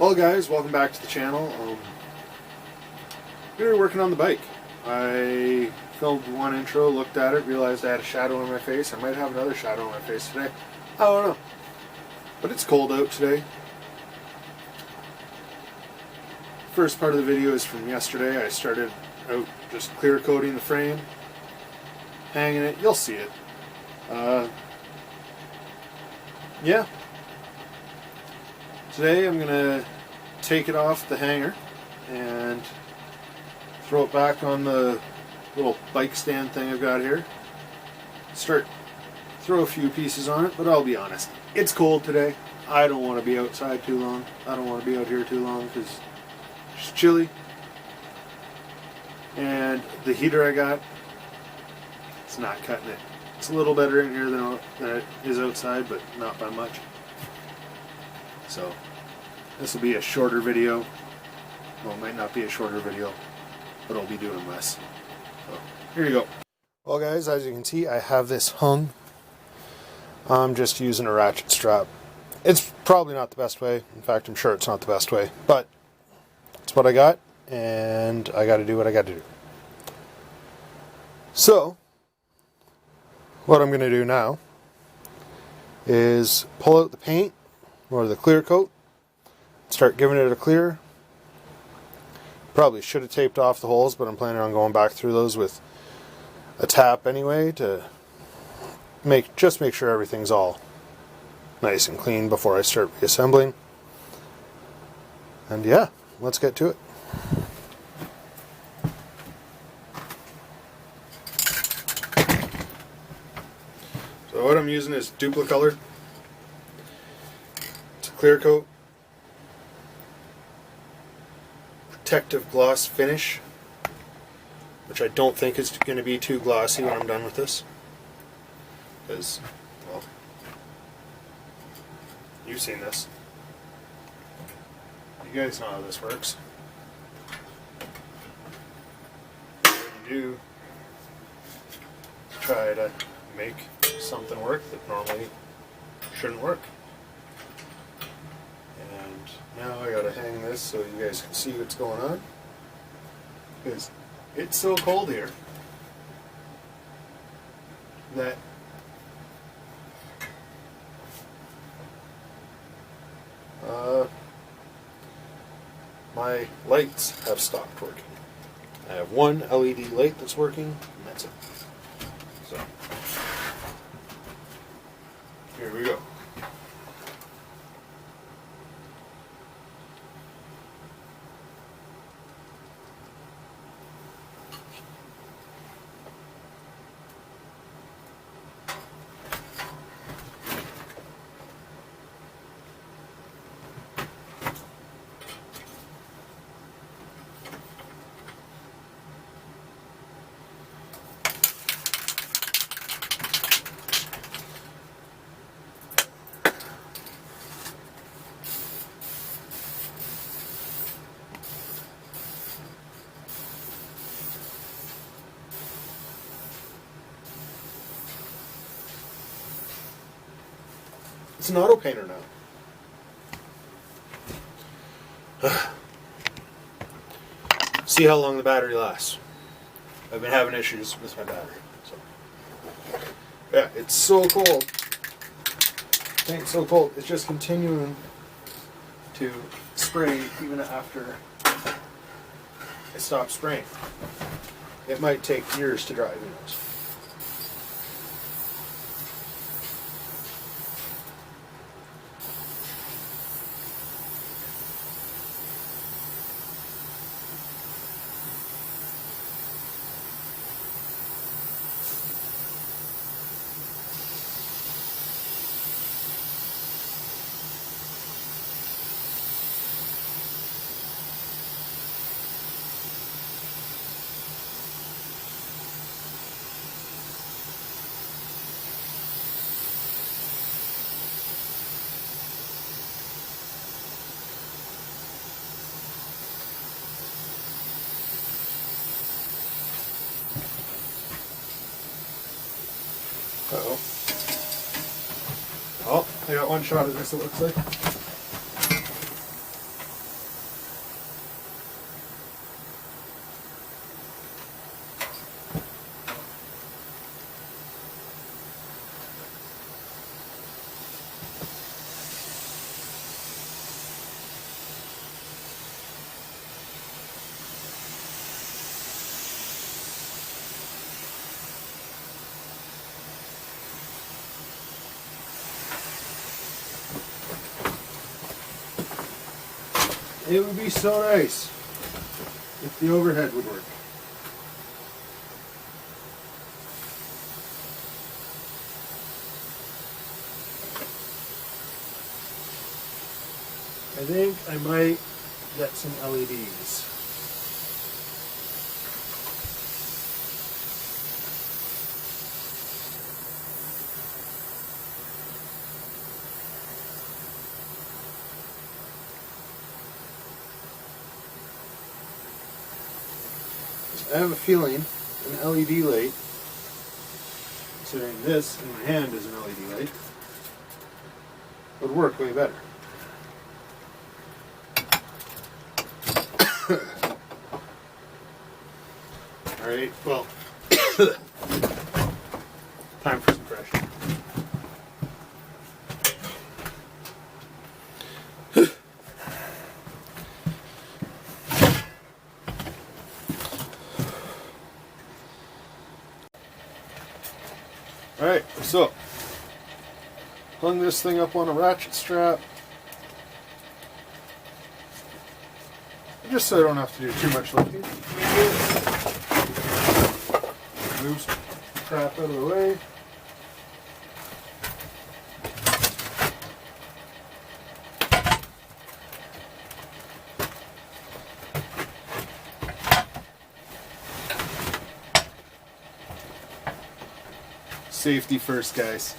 Well guys, welcome back to the channel. We were working on the bike. I filmed one intro, looked at it, realized I had a shadow on my face. I might have another shadow on my face today. I don't know. But it's cold out today. First part of the video is from yesterday. I started out just clear coating the frame, hanging it. You'll see it. Yeah. Today I'm going to take it off the hanger and throw it back on the little bike stand thing I've got here. Throw a few pieces on it, but I'll be honest. It's cold today. I don't want to be outside too long. I don't want to be out here too long because it's chilly. And the heater I got, it's not cutting it. It's a little better in here than it is outside, but not by much. So this will be a shorter video. Well, it might not be a shorter video, but I'll be doing less. So here you go. Well guys, as you can see, I have this hung. I'm just using a ratchet strap. It's probably not the best way. In fact, I'm sure it's not the best way, but it's what I got, and I got to do what I got to do. So what I'm going to do now is pull out the paint or the clear coat, start giving it a clear. Probably should have taped off the holes, but I'm planning on going back through those with a tap anyway to make sure everything's all nice and clean before I start reassembling. And yeah, let's get to it. So what I'm using is Duplicolor. It's a clear coat, protective gloss finish, which I don't think is going to be too glossy when I'm done with this. Because, well, you've seen this. You guys know how this works. What you do is try to make something work that normally shouldn't work. And now I gotta hang this so you guys can see what's going on. Because it's so cold here that my lights have stopped working. I have one LED light that's working, and that's it. So, here we go. It's an auto painter now. See how long the battery lasts. I've been having issues with my battery. So yeah, it's so cold. It's so cold. It's just continuing to spray even after I stop spraying. It might take years to dry, who knows. Uh-oh. Oh, I got one shot of this, it looks like. It would be so nice if the overhead would work. I think I might get some LEDs. I have a feeling an LED light, considering this in my hand is an LED light, would work way better. Alright, well, time for some fresh air. Alright, so hung this thing up on a ratchet strap just so I don't have to do too much lifting. Move some crap out of the way. Safety first, guys.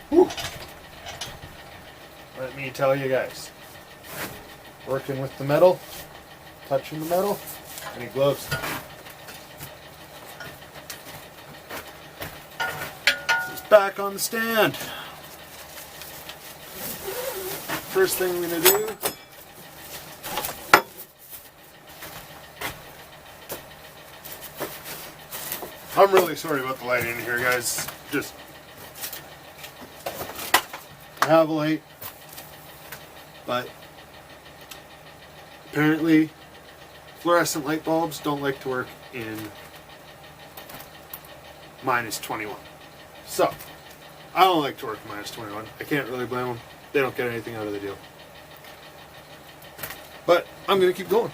Whew. Let me tell you guys. Working with the metal, touching the metal, I need gloves. It's back on the stand. First thing I'm going to do, I'm really sorry about the lighting in here, guys. Just, I have a light, but apparently, fluorescent light bulbs don't like to work in -21. So, I don't like to work in -21. I can't really blame them. They don't get anything out of the deal. But, I'm going to keep going.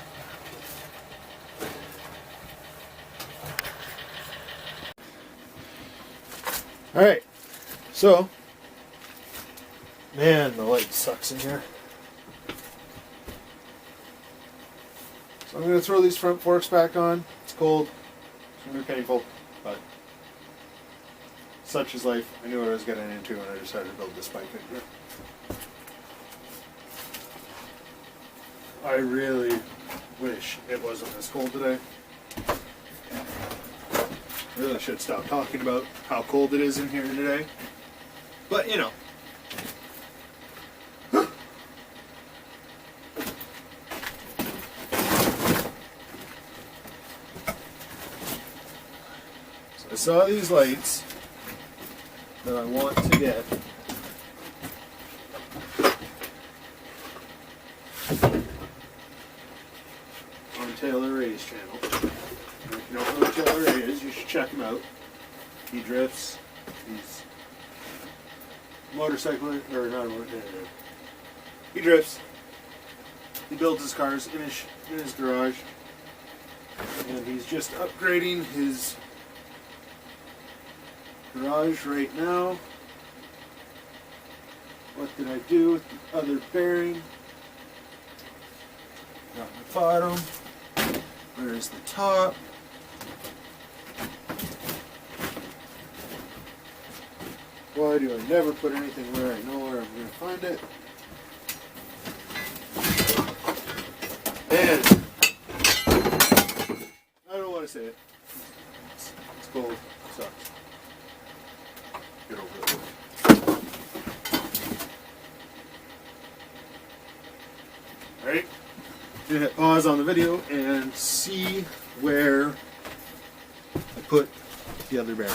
Alright, so, man, the light sucks in here. So I'm going to throw these front forks back on. It's cold. It's going to be painful, but such is life. I knew what I was getting into when I decided to build this bike in here. I really wish it wasn't this cold today. I really should stop talking about how cold it is in here today. But, you know. I saw these lights that I want to get on Taylor Ray's channel. And if you don't know who Taylor Ray is, you should check him out. He drifts. He's motorcycle, or not a motorcycle. He drifts. He builds his cars in his garage, and he's just upgrading his garage right now. What did I do with the other bearing? Got the bottom. Where's the top? Why do I never put anything where I know where I'm going to find it? And I don't want to say it. It's cold. It sucks. Get over it. Alright, I'm going to hit pause on the video and see where the put the other bearing.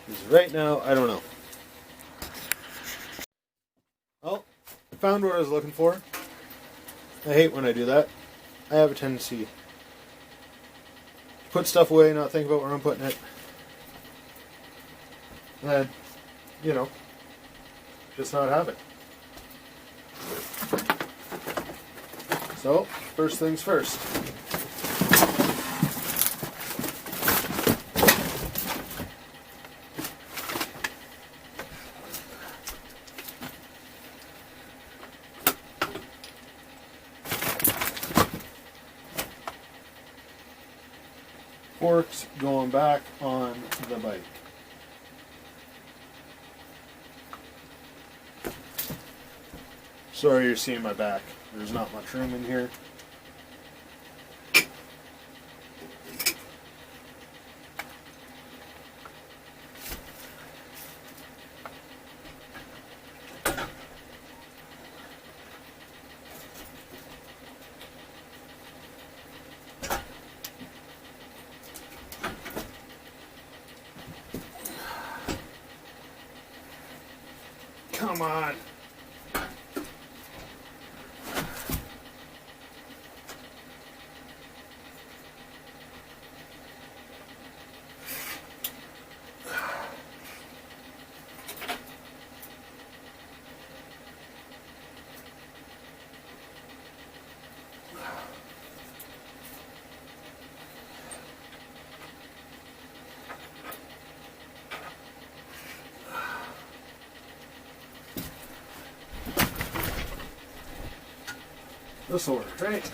Because right now, I don't know. Well, I found what I was looking for. I hate when I do that. I have a tendency to put stuff away, not think about where I'm putting it. And, you know, just not have it. So, first things first. Forks going back on the bike. Sorry you're seeing my back. There's not much room in here. Come on. This'll work, right?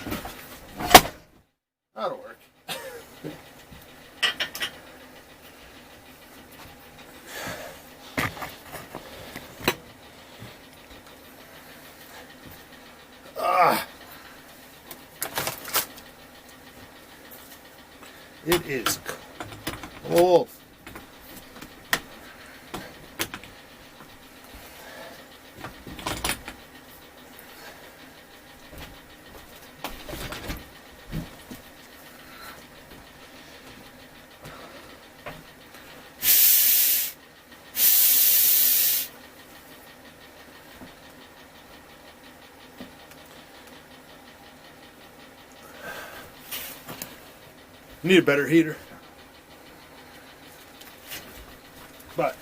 That'll work. It is cold. Need a better heater. But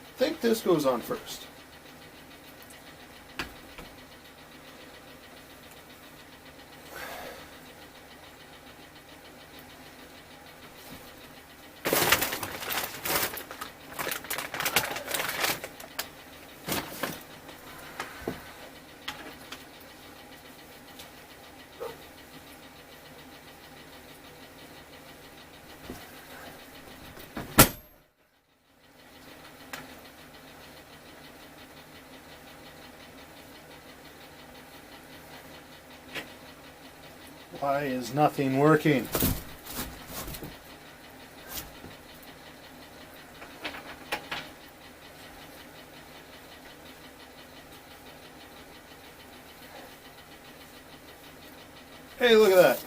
I think this goes on first. Why is nothing working? Hey, look at that.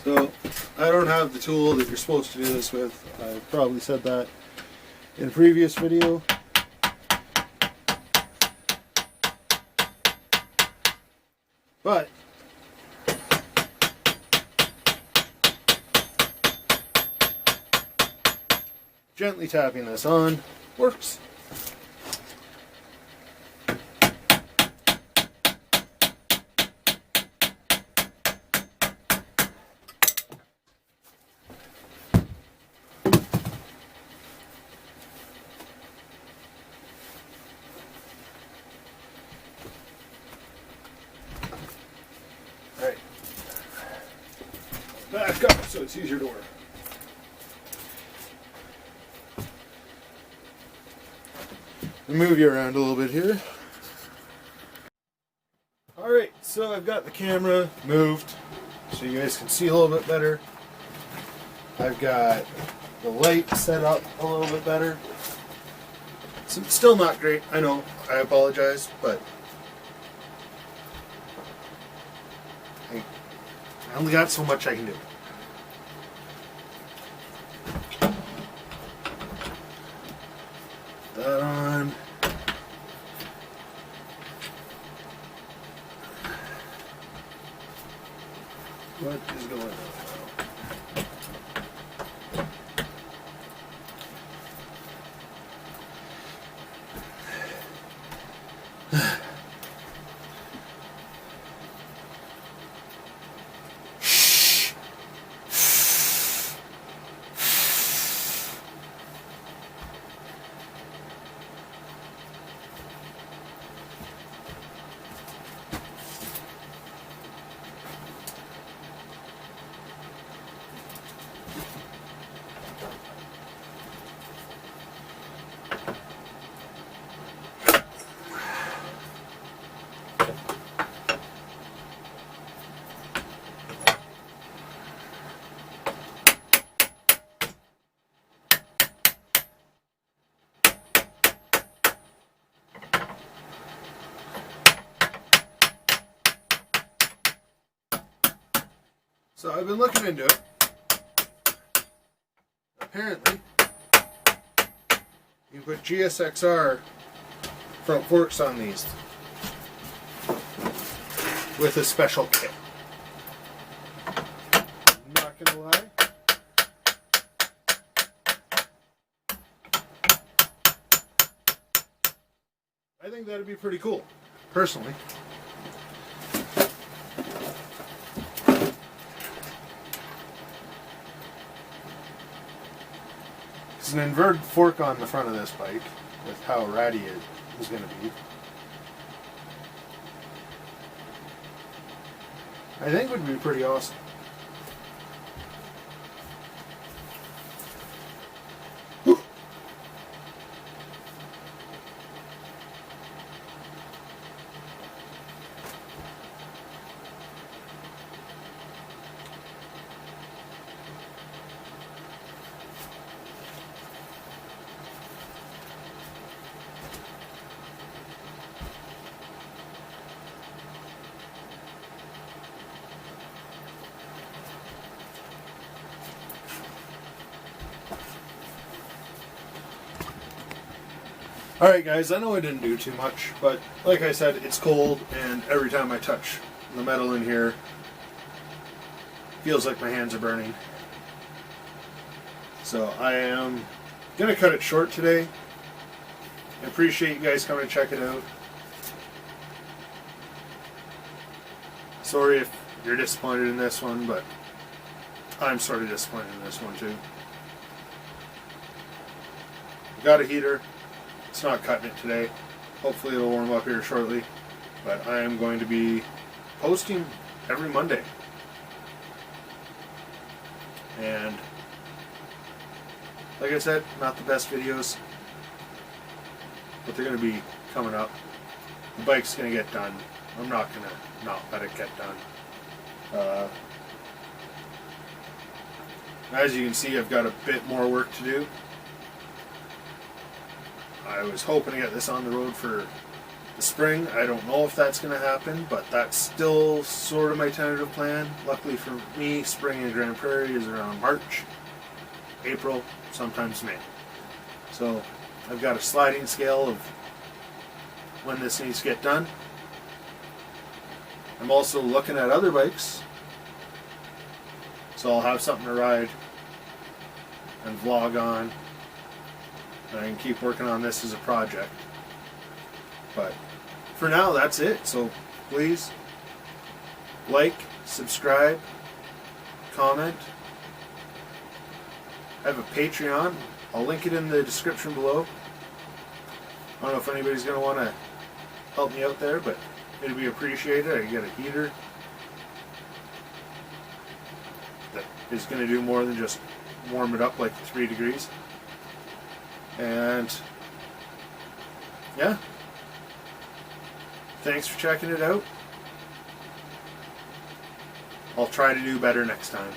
So, I don't have the tool that you're supposed to do this with. I probably said that in a previous video. But gently tapping this on works. back up so it's easier to work. I'll move you around a little bit here. Alright, so I've got the camera moved so you guys can see a little bit better. I've got the light set up a little bit better. It's still not great, I know, I apologize, but I only got so much I can do. That on. What is going on now? So I've been looking into it. Apparently, you put GSXR front forks on these with a special kit. I'm not gonna lie. I think that'd be pretty cool, personally. It's an inverted fork on the front of this bike with how ratty it is going to be. I think would be pretty awesome. Whew. Alright guys, I know I didn't do too much, but like I said, it's cold, and every time I touch the metal in here, it feels like my hands are burning. So I am going to cut it short today. I appreciate you guys coming to check it out. Sorry if you're disappointed in this one, but I'm sort of disappointed in this one too. Got a heater. It's not cutting it today. Hopefully it'll warm up here shortly. But I am going to be posting every Monday. And like I said, not the best videos, but they're going to be coming up. The bike's going to get done. I'm not going to not let it get done. As you can see, I've got a bit more work to do. I was hoping to get this on the road for the spring. I don't know if that's going to happen, but that's still sort of my tentative plan. Luckily for me, spring in Grand Prairie is around March, April, sometimes May. So I've got a sliding scale of when this needs to get done. I'm also looking at other bikes, so I'll have something to ride and vlog on. And I can keep working on this as a project. But for now, that's it. So please like, subscribe, comment. I have a Patreon. I'll link it in the description below. I don't know if anybody's going to want to help me out there, but it'd be appreciated. I get a heater. is going to do more than just warm it up like 3 degrees. And yeah, thanks for checking it out. I'll try to do better next time.